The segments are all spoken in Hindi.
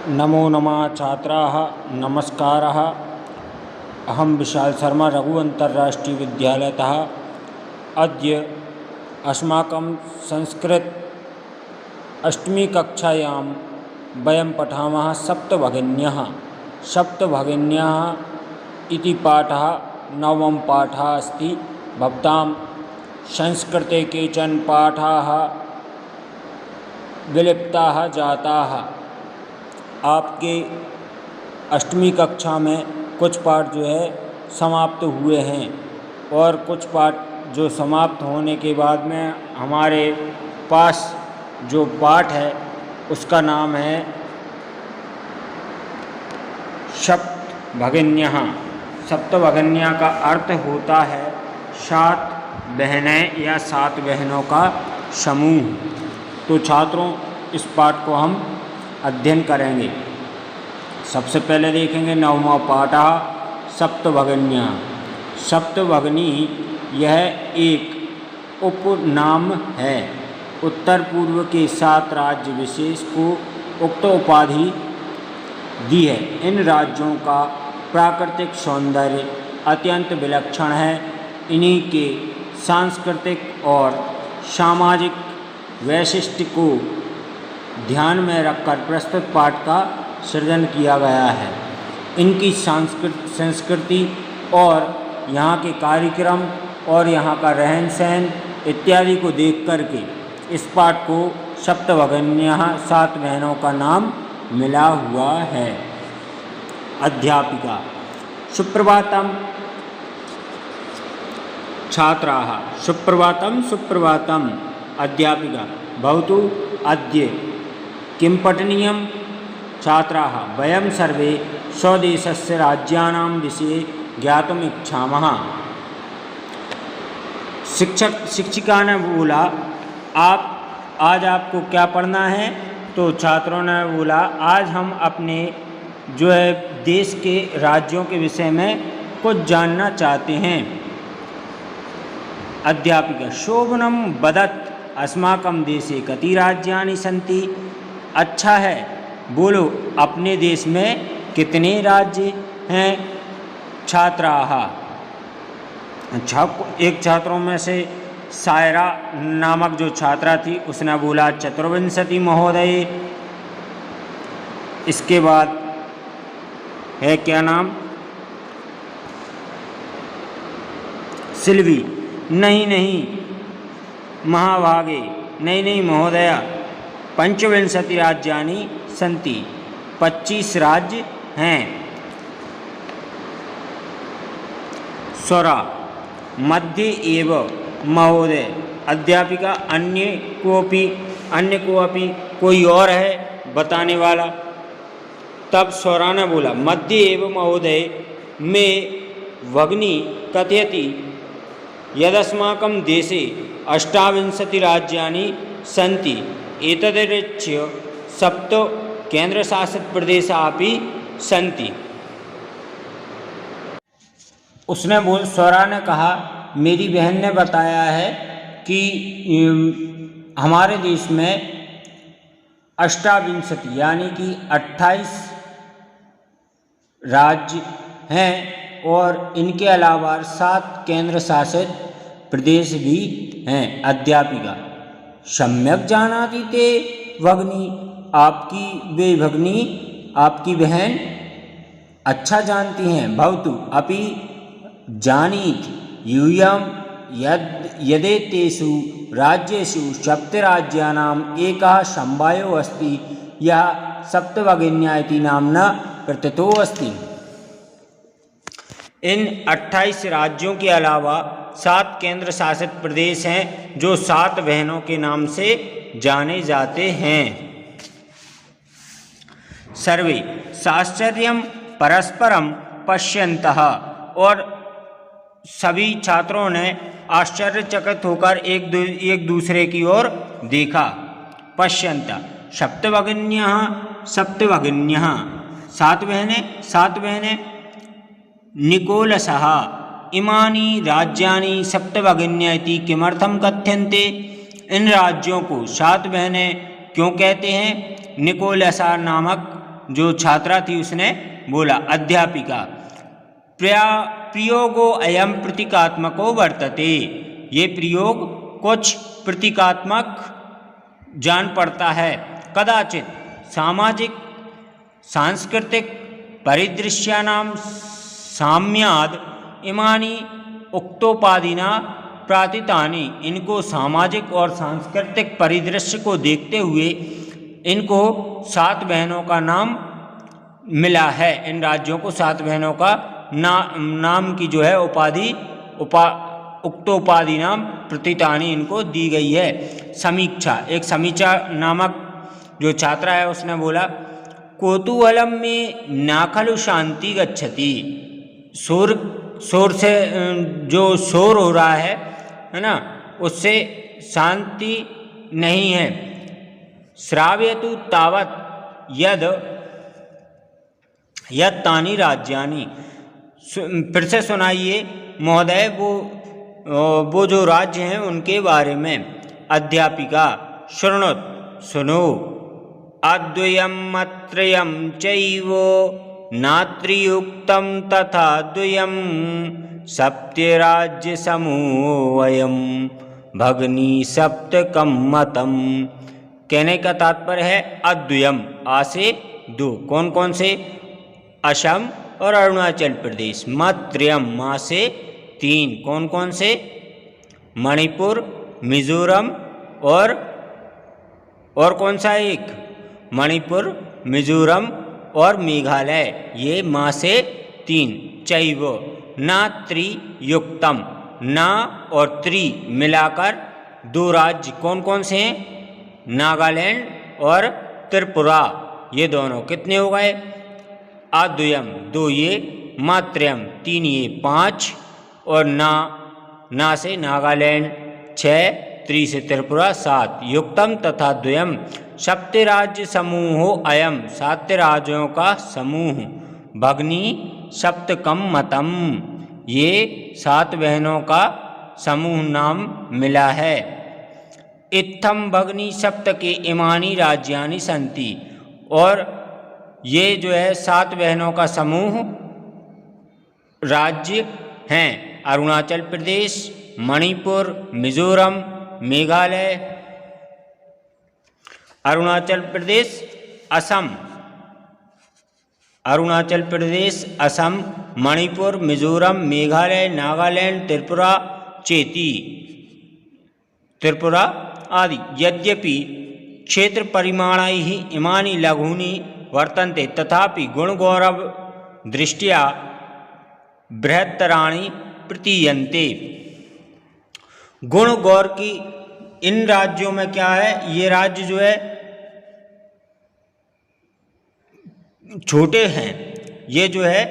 नमो नमः छात्राः नमस्कारः। अहं विशाल शर्मा रघु अन्तर्राष्ट्रीयविद्यालयतः अद्य अस्माकं संस्कृत अष्टमी कक्षायां वयं पठामः सप्तभगिन्यः इति पाठः नवमः पाठः अस्ति। भवतां संस्कृते केचन पाठाः विलुप्ताः जाताः। आपके अष्टमी कक्षा में कुछ पाठ जो है समाप्त हुए हैं और कुछ पाठ जो समाप्त होने के बाद में हमारे पास जो पाठ है उसका नाम है सप्तभगिन्यः। सप्तभगिन्यः का अर्थ होता है 7 बहनें या 7 बहनों का समूह। तो छात्रों, इस पाठ को हम अध्ययन करेंगे। सबसे पहले देखेंगे नवमा पाठः सप्तभगिन्यः। सप्तभगिनी यह एक उपनाम है। उत्तर पूर्व के 7 राज्य विशेष को उक्त उपाधि दी है। इन राज्यों का प्राकृतिक सौंदर्य अत्यंत विलक्षण है। इन्हीं के सांस्कृतिक और सामाजिक वैशिष्ट्य को ध्यान में रखकर प्रस्तुत पाठ का सृजन किया गया है। इनकी संस्कृति और यहाँ के कार्यक्रम और यहाँ का रहन सहन इत्यादि को देख कर के इस पाठ को सप्तभगिन्यः 7 बहनों का नाम मिला हुआ है। अध्यापिका सुप्रभातम छात्राः सुप्रभातम। अध्यापिका भवतु अद्य किं पठनीयं? छात्राः वयं सर्वे स्वदेशस्य राज्यानां विषये ज्ञातुम् इच्छामः। शिक्षिका ने बोला, आज आपको क्या पढ़ना है? तो छात्रों ने बोला, आज हम अपने जो है देश के राज्यों के विषय में कुछ जानना चाहते हैं। अध्यापिका शोभनं वदत् अस्माकं देशे कति राज्यानि सन्ति? अच्छा है, बोलो अपने देश में कितने राज्य हैं? छात्राः एक छात्रों में से सायरा नामक जो छात्रा थी उसने बोला 24 महोदय। इसके बाद है क्या नाम? सिल्वी नहीं महाभागे नहीं महोदया 25 राज्यानि सन्ति 25 राज्य हैं। स्वरा मध्ये एव महोदय। अध्यापिका अन्य को अपनी कोई और है बताने वाला? तब स्वरा ने बोला मध्ये एव महोदय में भगिनी कथयति यदस्माकं देशे 28 राज्यानि सन्ति एतदतिरिच्य 7 केन्द्रशासित प्रदेशाः अपि सन्ति। स्वरा ने कहा, मेरी बहन ने बताया है कि हमारे देश में 28 यानी कि 28 राज्य हैं और इनके अलावा 7 केंद्र शासित प्रदेश भी हैं। अध्यापिका सम्यक जानाति ते भगिनी। आपकी बहन अच्छा जानती हैं। भवतु अपि जानीत यूयं यदेतेषु राज्येषु 7 राज्यानाम् एकः समवायो अस्ति यः सप्तभगिन्यः इति नाम्ना प्रथितो अस्ति। इन 28 राज्यों के अलावा 7 केंद्र शासित प्रदेश हैं जो 7 बहनों के नाम से जाने जाते हैं। सर्वे साश्चर्यं परस्परं पश्यन्तः। और सभी छात्रों ने आश्चर्यचकित होकर एक दूसरे की ओर देखा। पश्यन्तः सप्तभगिन्यः 7 बहनें। निकोलसः इमानि राज्यानि सप्तभगिन्यः इति किमर्थं कथ्यन्ते? इन राज्यों को 7 बहनें क्यों कहते हैं? निकोलसा नामक जो छात्रा थी उसने बोला। अध्यापिका प्रयोगो अयम प्रतीकात्मको वर्तते, ये प्रयोग कुछ प्रतीकात्मक जान पड़ता है। कदाचित सामाजिक सांस्कृतिक परिदृश्यानां साम्याद इमानि उक्तोपादिना प्रातीतानि, इनको सामाजिक और सांस्कृतिक परिदृश्य को देखते हुए इनको 7 बहनों का नाम मिला है। इन राज्यों को 7 बहनों का नाम की जो है उपाधि उक्तोपाधि नाम प्रतीतानि इनको दी गई है। समीक्षा, एक समीक्षा नामक जो छात्रा है उसने बोला, कौतूहलम में ना खलु शांति गच्छति, शोर से जो शोर हो रहा है ना, उससे शांति नहीं है। श्राव्यतु तावत यद तानि राज्यानि, फिर से सुनाइए महोदय वो जो राज्य हैं उनके बारे में। अध्यापिका शृणुत, सुनो। अद्वयम अत्रयम चैव नात्रियुक्तम तथा द्वयम सप्तराज्य समूहयम भगनी सप्तकम मतम। कहने का तात्पर्य है अद्वयम, आ से 2, कौन कौन से? असम और अरुणाचल प्रदेश। मत्रयम, माँ से 3, कौन कौन से? मणिपुर, मिजोरम और कौन सा एक? मणिपुर, मिजोरम और मेघालय, ये माँ से 3। चैव ना त्रियुक्तम, ना और त्रि मिलाकर 2 राज्य, कौन कौन से हैं? नागालैंड और त्रिपुरा, ये दोनों कितने हो गए? अद्वयम 2 ये, मात्रयम 3 ये, 5 और ना से नागालैंड 6, त्रि से त्रिपुरा 7, युक्तम तथा द्वयम सप्त राज्य समूहो अयम, 7 राज्यों का समूह। भगनी सप्तकम मतम, ये 7 बहनों का समूह नाम मिला है। इत्थम भगनी सप्त के इमानी राज्यानि संति, और ये जो है 7 बहनों का समूह राज्य हैं। अरुणाचल प्रदेश, मणिपुर, मिजोरम, मेघालय, अरुणाचल प्रदेश, असम, अरुणाचल प्रदेश, असम, मणिपुर, मिजोरम, मेघालय, नागालैंड, त्रिपुरा, चेती, त्रिपुरा आदि। यद्यपि क्षेत्र परिमाणैः इमानि लघूनि वर्तन्ते तथापि गुणगौरव दृष्ट्या बृहत्तराणि प्रतीयन्ते। गुण गौर की इन राज्यों में क्या है, ये राज्य जो है छोटे हैं, ये जो है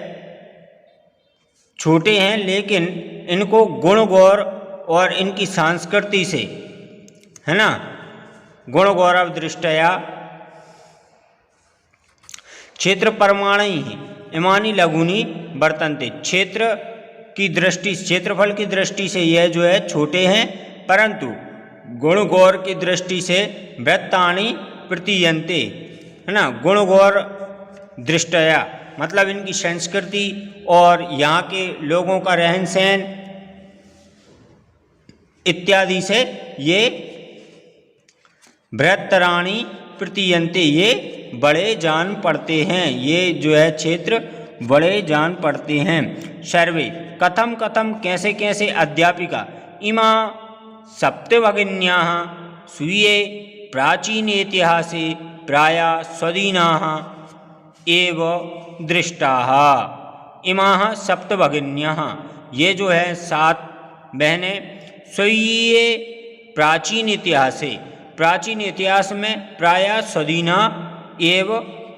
छोटे हैं, लेकिन इनको गुण गौर और इनकी संस्कृति से, है ना, गुण गौरव दृष्टया क्षेत्र परमाणु इमानी लघुनी वर्तन्ते, क्षेत्र की दृष्टि, क्षेत्रफल की दृष्टि से यह जो है छोटे हैं, परंतु गुण गौर की दृष्टि से वृत्तानि प्रतीयन्ते, है ना। गुण गौर दृष्टया मतलब इनकी संस्कृति और यहाँ के लोगों का रहन सहन इत्यादि से ये बृहत्तराणि प्रतीयन्ते, ये बड़े जान पड़ते हैं, ये जो है क्षेत्र बड़े जान पड़ते हैं। सर्वे कथम कथम कैसे कैसे अध्यापिका इमा सप्तभगिन्याः स्वीये प्राचीन इतिहासे प्रायः स्वदीनाः एव दृष्टाः। इमाः सप्तभगिन्याः, ये जो है 7 बहनें स्वीये प्राचीन इतिहासे, प्राचीन इतिहास में प्रायः स्वदीना एव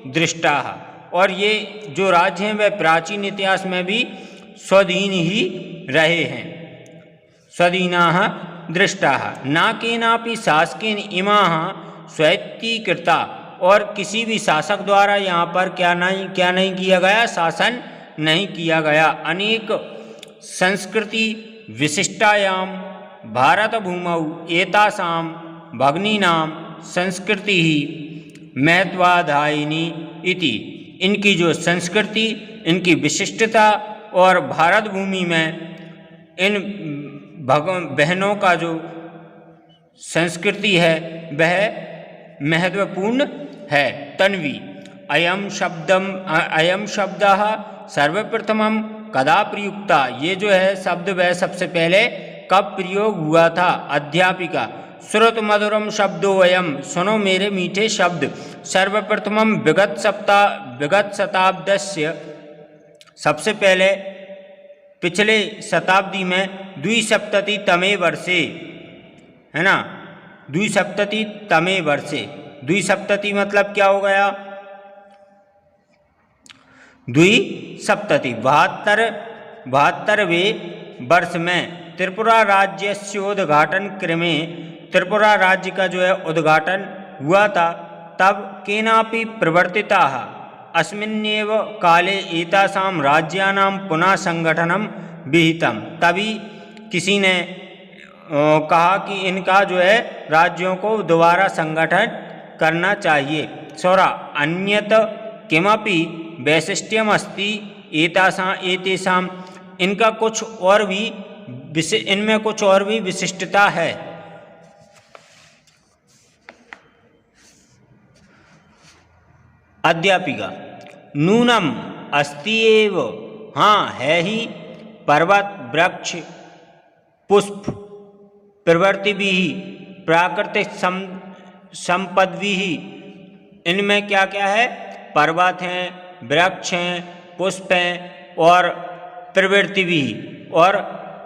दृष्टाः, और ये जो राज्य हैं वह प्राचीन इतिहास में भी स्वधीन ही रहे हैं। स्वदीनाः दृष्टाः न केनापि शासकेन इमाः स्वैत्तीकृता, और किसी भी शासक द्वारा यहाँ पर क्या नहीं किया गया, शासन नहीं किया गया। अनेक संस्कृति विशिष्टायां भारत भूमौ एतासां भगिनीनां संस्कृति ही महत्वाधायिनी इति। इनकी जो संस्कृति, इनकी विशिष्टता और भारत भूमि में इन बहनों का जो संस्कृति है वह महत्वपूर्ण है। तन्वी अयम शब्दः सर्वप्रथमं कदा प्रयुक्ता। ये जो है शब्द वह सबसे पहले कब प्रयोग हुआ था। अध्यापिका श्रुत मधुरम शब्दो अयम। सुनो मेरे मीठे शब्द। सर्वप्रथमं विगत शताब्दस्य। सबसे पहले पिछले शताब्दी में द्विसप्ततितमे वर्षे, है ना, द्विसप्ततितमे वर्षे। द्विसप्तति मतलब क्या हो गया? द्विसप्तति 72वें वर्ष में त्रिपुरा राज्यस्योद्घाटन क्रमे, त्रिपुरा राज्य का जो है उद्घाटन हुआ था। तब केनापि प्रवर्तिताः अस्मिन्नेव काले एतासां राज्यानां पुनः संगठनं विहितम्। तभी किसी ने कहा कि इनका जो है राज्यों को दोबारा संगठन करना चाहिए। सौरा अन्यत किमपि वैशिष्ट्यम अस्ति एतेषां। इनका कुछ और भी इनमें कुछ और भी विशिष्टता है। अध्यापिका नूनम अस्ति एव। हाँ है ही। पर्वत वृक्ष पुष्प प्रवृत्ति भी प्राकृतिक संपद्वी ही। इनमें क्या क्या है? पर्वत हैं, वृक्ष हैं, पुष्प हैं और प्रवृत्ति भी। और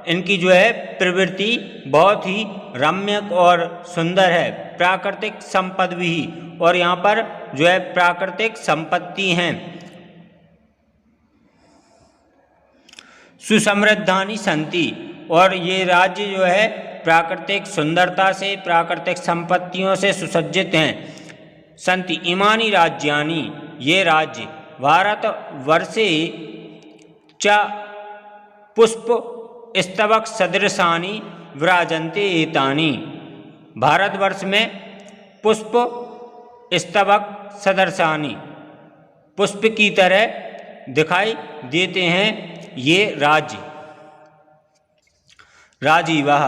इनकी जो है प्रवृत्ति बहुत ही रम्यक और सुंदर है। प्राकृतिक संपद भी। और यहाँ पर जो है प्राकृतिक संपत्ति हैं। सुसमृद्धानि संति। और ये राज्य जो है प्राकृतिक सुंदरता से, प्राकृतिक संपत्तियों से सुसज्जित हैं। संति इमानी राज्यानि। ये राज्य भारत वर्षे च पुष्प स्तबक सदृशानि विराजन्ते एतानि। भारतवर्ष में पुष्प स्तबक सदृशानि, पुष्प की तरह दिखाई देते हैं ये राज्य। राजीवः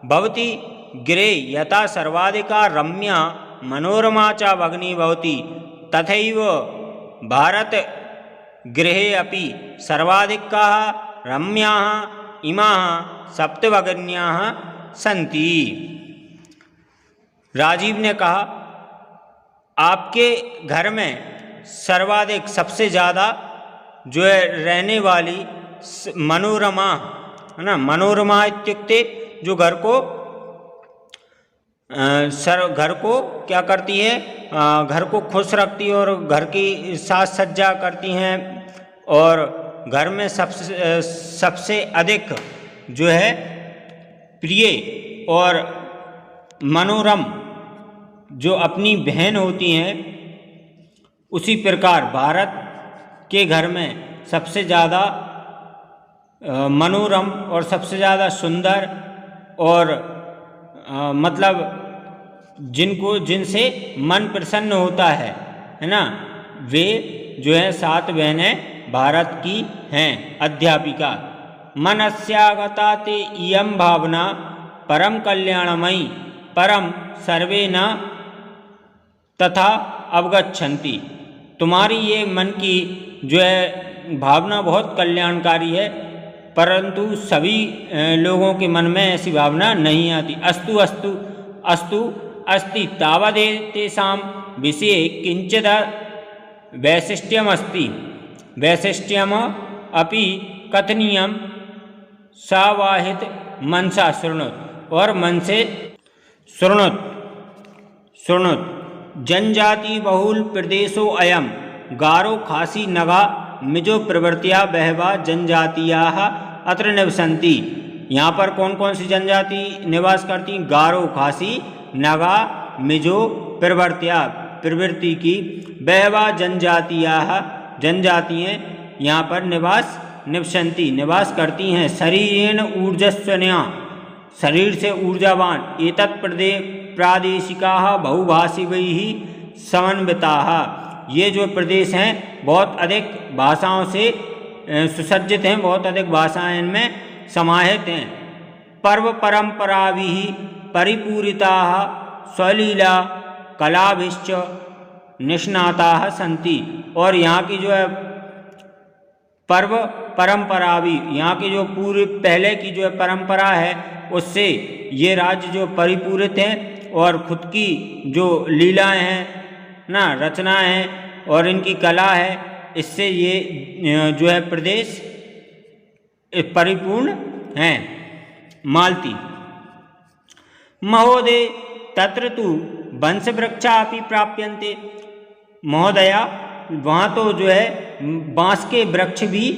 भवति गिरे यथा सर्वाधिका रम्या मनोरमा च भगिनी भवति तथैव भारत गृहे अपि सर्वाधिकाः रम्याः इमाः सप्तभगिन्याः सन्ति। राजीव ने कहा आपके घर में सर्वाधिक सबसे ज़्यादा जो है रहने वाली मनोरमा, है ना, मनोरमा इत्युक्ते जो घर को क्या करती है, घर को खुश रखती है और घर की साज सज्जा करती हैं। और घर में सबसे अधिक जो है प्रिय और मनोरम जो अपनी बहन होती हैं, उसी प्रकार भारत के घर में सबसे ज़्यादा मनोरम और सबसे ज़्यादा सुंदर और मतलब जिनसे मन प्रसन्न होता है ना, वे जो है 7 बहनें भारत की हैं। अध्यापिका मनस्यागता ते इयं भावना परम कल्याणमयी परम सर्वे न तथा अवगच्छन्ति। तुम्हारी ये मन की जो है भावना बहुत कल्याणकारी है, परंतु सभी लोगों के मन में ऐसी भावना नहीं आती। अस्तु अस्तु अस्तु अस्ति तावदेतेषां विषये किंचिद वैशिष्ट्यमस्ति। वैशिष्ट्यम अपि कथनीयं सावाहित मनसा शृणुत। और मन से शृणुत। जनजाति बहुल प्रदेशो अयम गारो खासी नगा मिजो प्रवृत्तिया बहवा जनजातियाः अत्र निवसन्ति। यहाँ पर कौन कौन सी जनजाति निवास करती? गारो, खासी, नगा, मिजो, प्रवृत्ति की बहवा जनजातियाः जनजातियाँ यहाँ पर निवास करती हैं। शरीरेण ऊर्जस्वन्या शरीर से ऊर्जावान एतत् प्रादेशिकाः बहुभाषिकैः समन्विताः। ये जो प्रदेश हैं बहुत अधिक भाषाओं से सुसज्जित हैं, बहुत अधिक भाषाएं इनमें समाहित हैं। पर्व परंपराभिः परिपूरिताः स्वलीला कलाभिश्च निष्णाताः सन्ति। और यहाँ की जो है पर्व परंपरा भी, यहाँ की जो पूरी पहले की जो है परंपरा है उससे ये राज्य जो परिपूरित हैं और खुद की जो लीलाएं हैं ना, रचनाएं हैं और इनकी कला है, इससे ये जो है प्रदेश परिपूर्ण हैं। मालती महोदय तत्र तु वंशवृक्षा अपि प्राप्यन्ते। महोदया वहाँ तो जो है बाँस के वृक्ष भी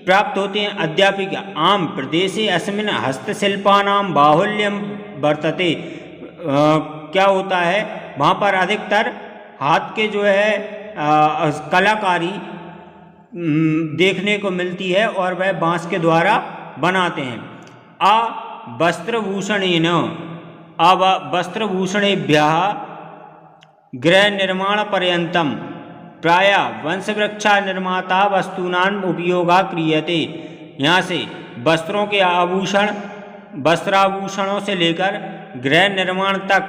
प्राप्त होते हैं। अध्यापिका आम प्रदेशे अस्मिन् हस्तशिल्पानां बाहुल्यं वर्तते। क्या होता है वहाँ पर अधिकतर हाथ के जो है कलाकारी देखने को मिलती है और वह बाँस के द्वारा बनाते हैं। वस्त्रभूषणेन वस्त्रभूषणेभ्यः गृह निर्माण पर्यन्तं प्रायः वंशवृक्षा निर्माता वस्तूनां उपयोगा क्रियते। यहाँ से वस्त्रों के आभूषण, वस्त्राभूषणों से लेकर गृह निर्माण तक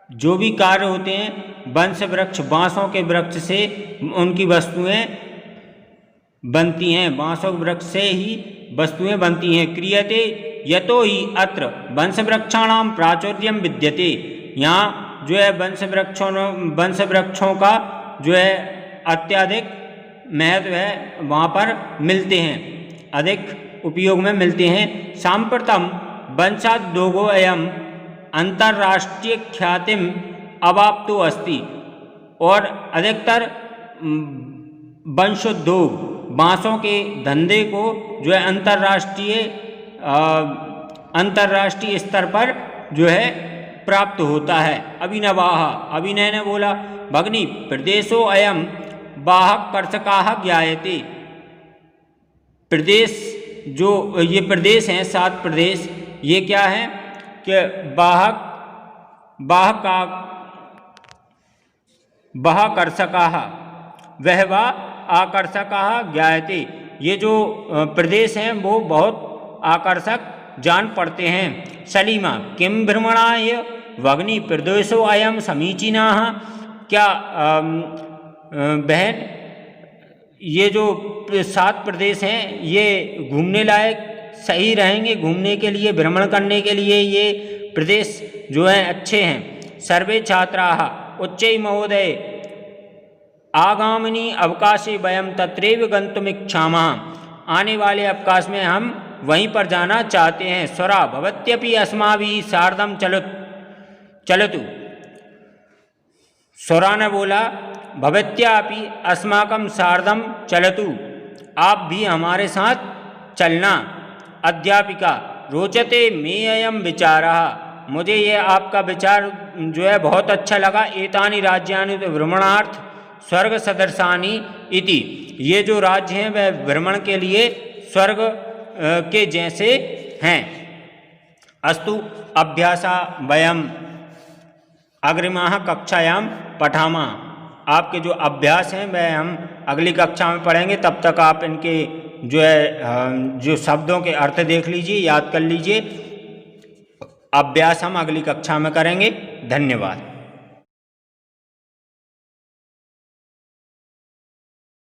जो भी कार्य होते हैं वंश वृक्ष, बाँसों के वृक्ष से उनकी वस्तुएं बनती हैं, बाँसों के वृक्ष से ही वस्तुएं बनती हैं। क्रियते यतो ही अत्र वंशवृक्षाणां प्राचुर्यं विद्यते। यहाँ जो है वंश वृक्षों का जो है अत्यधिक महत्व है, वहाँ पर मिलते हैं, अधिक उपयोग में मिलते हैं। सांप्रतम वंशाद्योगो अयम अंतर्राष्ट्रीय ख्यातिम अवाप्तो अस्ति। और अधिकतर वंशोद्योग, बाँसों के धंधे को जो है अंतर्राष्ट्रीय स्तर पर जो है प्राप्त होता है। अभिनवाः अभिनय ने बोला भगनी प्रदेशो अयम बाहक कर्षकाः ज्ञायते। प्रदेश जो ये प्रदेश हैं 7 प्रदेश, ये क्या है कि बाहकर्षकाः वह आकर्षकाः ज्ञायते। ये जो प्रदेश हैं वो बहुत आकर्षक जान पड़ते हैं। सलीमा किम भ्रमणाय भगनी प्रदेशो अयम समीचीनाः। क्या बहन ये जो 7 प्रदेश हैं ये घूमने लायक सही रहेंगे, घूमने के लिए, भ्रमण करने के लिए ये प्रदेश जो हैं अच्छे हैं। सर्वे छात्राः उच्चै महोदय आगामिनी अवकाशे वयं तत्रैव गन्तुमिच्छामः। आने वाले अवकाश में हम वहीं पर जाना चाहते हैं। स्वरा भवत्यपि अस्माभिः सार्धं चलतु। स्वरा ने बोला भवत्यापि अस्माकं सार्धं चलतु, आप भी हमारे साथ चलना। अध्यापिका रोचते मे अयं विचारः। मुझे ये आपका विचार जो है बहुत अच्छा लगा। एतानि राज्यानि भ्रमणार्थ स्वर्ग सदृशानि इति। ये जो राज्य हैं वह भ्रमण के लिए स्वर्ग के जैसे हैं। अस्तु अभ्यासा वयम अग्रिमाः कक्षायां पठामः। आपके जो अभ्यास हैं वह हम अगली कक्षा में पढ़ेंगे। तब तक आप इनके जो है जो शब्दों के अर्थ देख लीजिए, याद कर लीजिए। अभ्यास हम अगली कक्षा में करेंगे। धन्यवाद।